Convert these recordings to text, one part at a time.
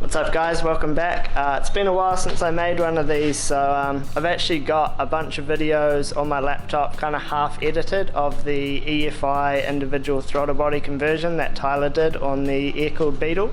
What's up guys, welcome back. It's been a while since I made one of these, so I've actually got a bunch of videos on my laptop kind of half edited of the EFI individual throttle body conversion that Tyler did on the air-cooled Beetle,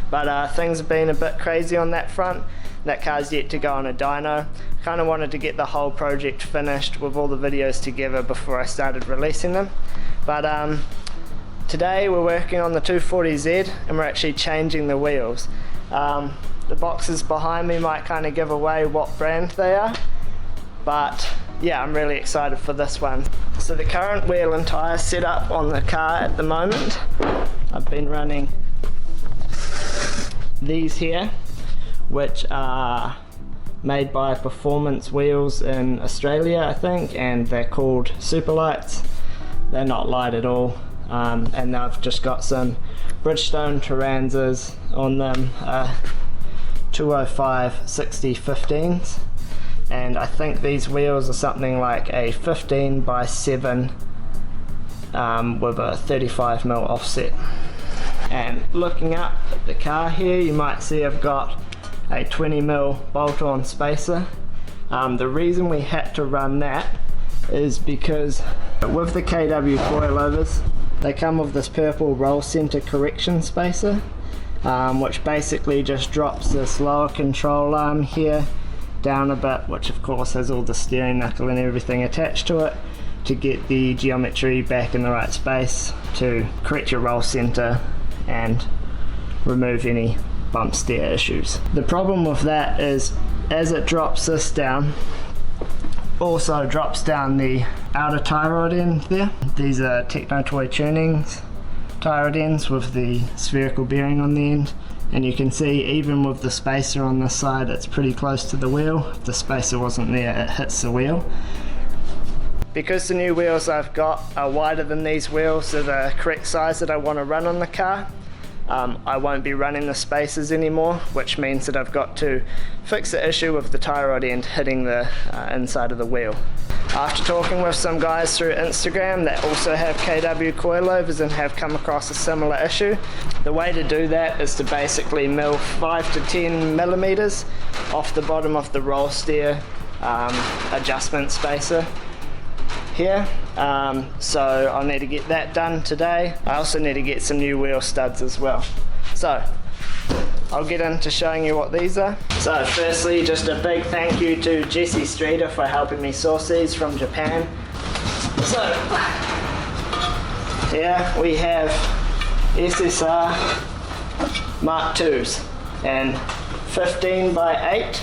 but things have been a bit crazy on that front. That car's yet to go on a dyno. Kind of wanted to get the whole project finished with all the videos together before I started releasing them, but today we're working on the 240Z and we're actually changing the wheels. The boxes behind me might kind of give away what brand they are, but yeah, I'm really excited for this one. So the current wheel and tyre setup on the car at the moment, I've been running these here, which are made by Performance Wheels in Australia, I think, and they're called Super Lights. They're not light at all. And I've just got some Bridgestone Turanzas on them, 205/60/15s, and I think these wheels are something like a 15/7 with a 35mm offset. And looking up at the car here, you might see I've got a 20mm bolt-on spacer. The reason we had to run that is because with the KW coilovers, they come with this purple roll center correction spacer, which basically just drops this lower control arm here down a bit, which of course has all the steering knuckle and everything attached to it, to get the geometry back in the right space, to correct your roll center and remove any bump steer issues. The problem with that is, as it drops this down, also drops down the outer tie rod end there. These are Techno Toy Tunings tie rod ends with the spherical bearing on the end, and you can see even with the spacer on this side, it's pretty close to the wheel. If the spacer wasn't there, it hits the wheel. Because the new wheels I've got are wider than these wheels, they're the correct size that I want to run on the car. I won't be running the spacers anymore, which means that I've got to fix the issue with the tie rod end hitting the inside of the wheel. After talking with some guys through Instagram that also have KW coilovers and have come across a similar issue, the way to do that is to basically mill 5 to 10 millimeters off the bottom of the roll steer adjustment spacer here. So I'll need to get that done today. I also need to get some new wheel studs as well. So I'll get into showing you what these are. So firstly, just a big thank you to Jesse Streeter for helping me source these from Japan. So here we have SSR MK2's and 15/8,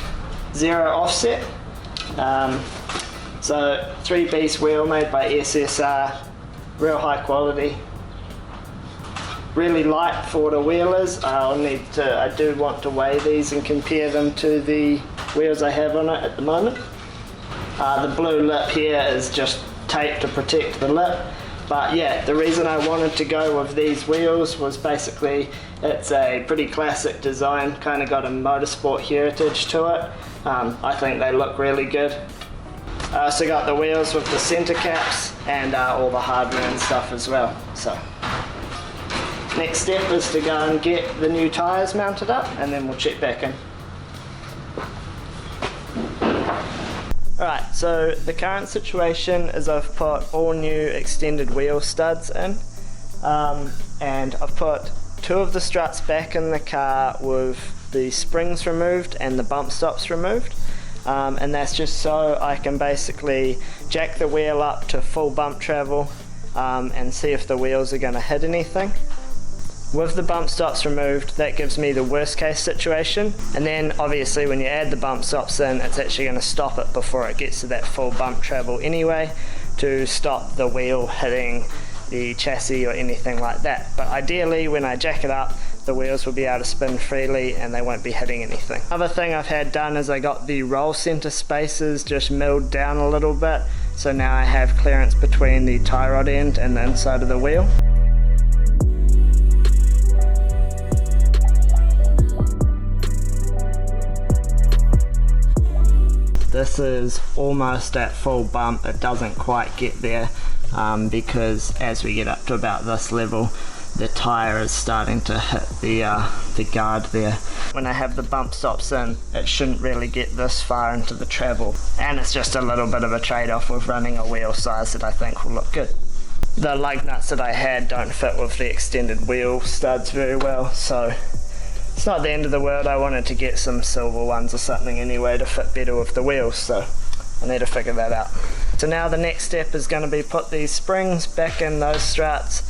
0 offset. So 3-piece wheel made by SSR, real high quality, really light for what a wheel is. I do want to weigh these and compare them to the wheels I have on it at the moment. The blue lip here is just tape to protect the lip, but yeah, the reason I wanted to go with these wheels was basically it's a pretty classic design, kind of got a motorsport heritage to it. I think they look really good. I also got the wheels with the center caps and all the hardware and stuff as well. So next step is to go and get the new tyres mounted up, and then we'll check back in. Alright, so the current situation is I've put all new extended wheel studs in, and I've put 2 of the struts back in the car with the springs removed and the bump stops removed. And that's just so I can basically jack the wheel up to full bump travel and see if the wheels are going to hit anything. With the bump stops removed, that gives me the worst case situation, and then obviously when you add the bump stops in, it's actually going to stop it before it gets to that full bump travel anyway, to stop the wheel hitting the chassis or anything like that. But ideally when I jack it up, the wheels will be able to spin freely and they won't be hitting anything. Another thing I've had done is I got the roll center spacers just milled down a little bit, so now I have clearance between the tie rod end and the inside of the wheel. This is almost at full bump. It doesn't quite get there because as we get up to about this level, the tyre is starting to hit the guard there. When I have the bump stops in, it shouldn't really get this far into the travel, and it's just a little bit of a trade-off with running a wheel size that I think will look good. The lug nuts that I had don't fit with the extended wheel studs very well, so it's not the end of the world. I wanted to get some silver ones or something anyway to fit better with the wheels, so I need to figure that out. So now the next step is going to be put these springs back in those struts,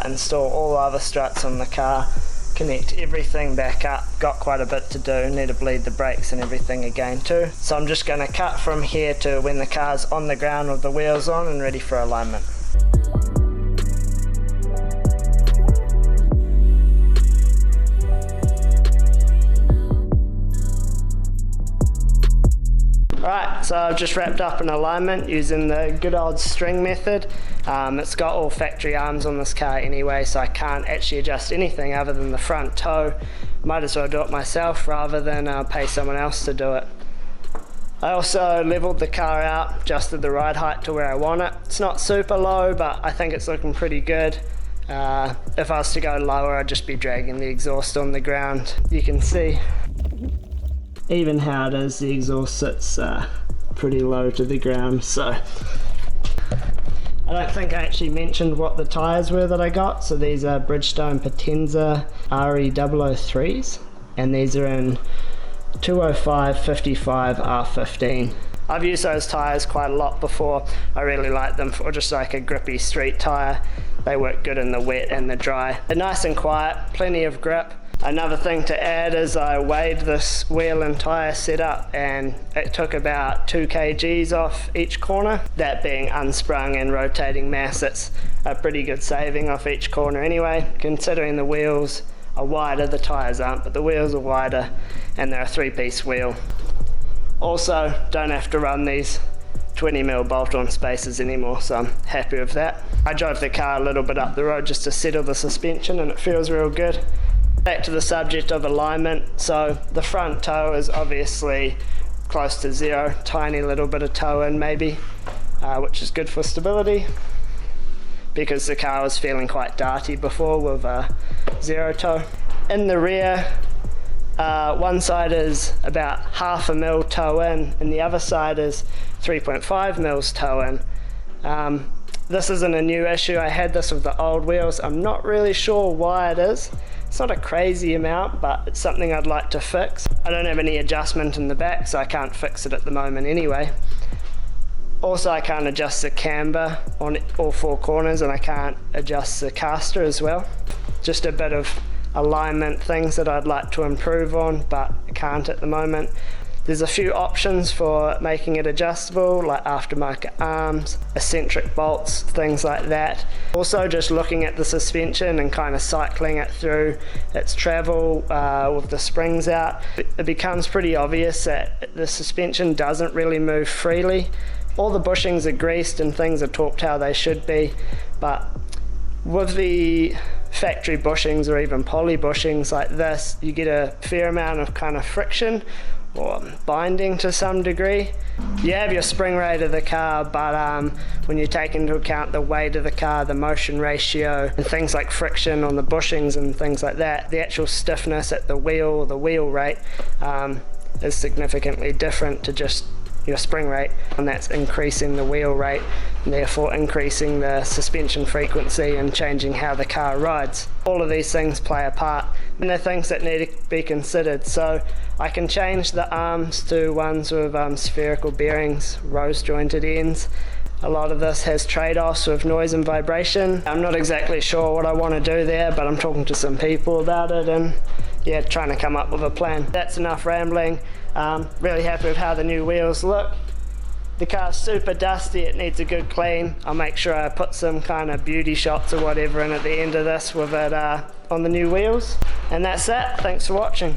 install all other struts on the car, connect everything back up. Got quite a bit to do, need to bleed the brakes and everything again too. So I'm just going to cut from here to when the car's on the ground with the wheels on and ready for alignment. Right, so I've just wrapped up an alignment using the good old string method. It's got all factory arms on this car anyway, so I can't actually adjust anything other than the front toe. Might as well do it myself rather than pay someone else to do it. I also leveled the car out, adjusted the ride height to where I want it. It's not super low, but I think it's looking pretty good. If I was to go lower, I'd just be dragging the exhaust on the ground. You can see even how it is, the exhaust sits pretty low to the ground. So I don't think I actually mentioned what the tyres were that I got. So these are Bridgestone Potenza RE003s, and these are in 205/55 R15. I've used those tyres quite a lot before. I really like them for just like a grippy street tyre. They work good in the wet and the dry. They're nice and quiet, plenty of grip. Another thing to add is I weighed this wheel and tyre setup, and it took about 2 kgs off each corner. That being unsprung and rotating mass, it's a pretty good saving off each corner anyway, considering the wheels are wider, the tyres aren't, but the wheels are wider and they're a 3-piece wheel. Also, don't have to run these 20mm bolt-on spacers anymore, so I'm happy with that. I drove the car a little bit up the road just to settle the suspension, and it feels real good. Back to the subject of alignment, so the front toe is obviously close to zero, tiny little bit of toe in maybe, which is good for stability because the car was feeling quite darty before with zero toe. In the rear, one side is about 0.5 mil toe in and the other side is 3.5 mils toe in. This isn't a new issue, I had this with the old wheels. I'm not really sure why it is. It's not a crazy amount, but it's something I'd like to fix. I don't have any adjustment in the back, so I can't fix it at the moment anyway. Also, I can't adjust the camber on all 4 corners, and I can't adjust the caster as well. Just a bit of alignment things that I'd like to improve on, but I can't at the moment. There's a few options for making it adjustable, like aftermarket arms, eccentric bolts, things like that. Also just looking at the suspension and kind of cycling it through its travel with the springs out, it becomes pretty obvious that the suspension doesn't really move freely. All the bushings are greased and things are torqued how they should be, but with the factory bushings or even poly bushings like this, you get a fair amount of kind of friction or binding to some degree. You have your spring rate of the car, but when you take into account the weight of the car, the motion ratio, and things like friction on the bushings and things like that, the actual stiffness at the wheel rate is significantly different to just your spring rate, and that's increasing the wheel rate and therefore increasing the suspension frequency and changing how the car rides. All of these things play a part, and they're things that need to be considered. So I can change the arms to ones with spherical bearings, rose jointed ends. A lot of this has trade-offs with noise and vibration. I'm not exactly sure what I want to do there, but I'm talking to some people about it and yeah, trying to come up with a plan. That's enough rambling. Really happy with how the new wheels look. The car's super dusty, it needs a good clean. I'll make sure I put some kind of beauty shots or whatever in at the end of this with it on the new wheels. And that's it, thanks for watching.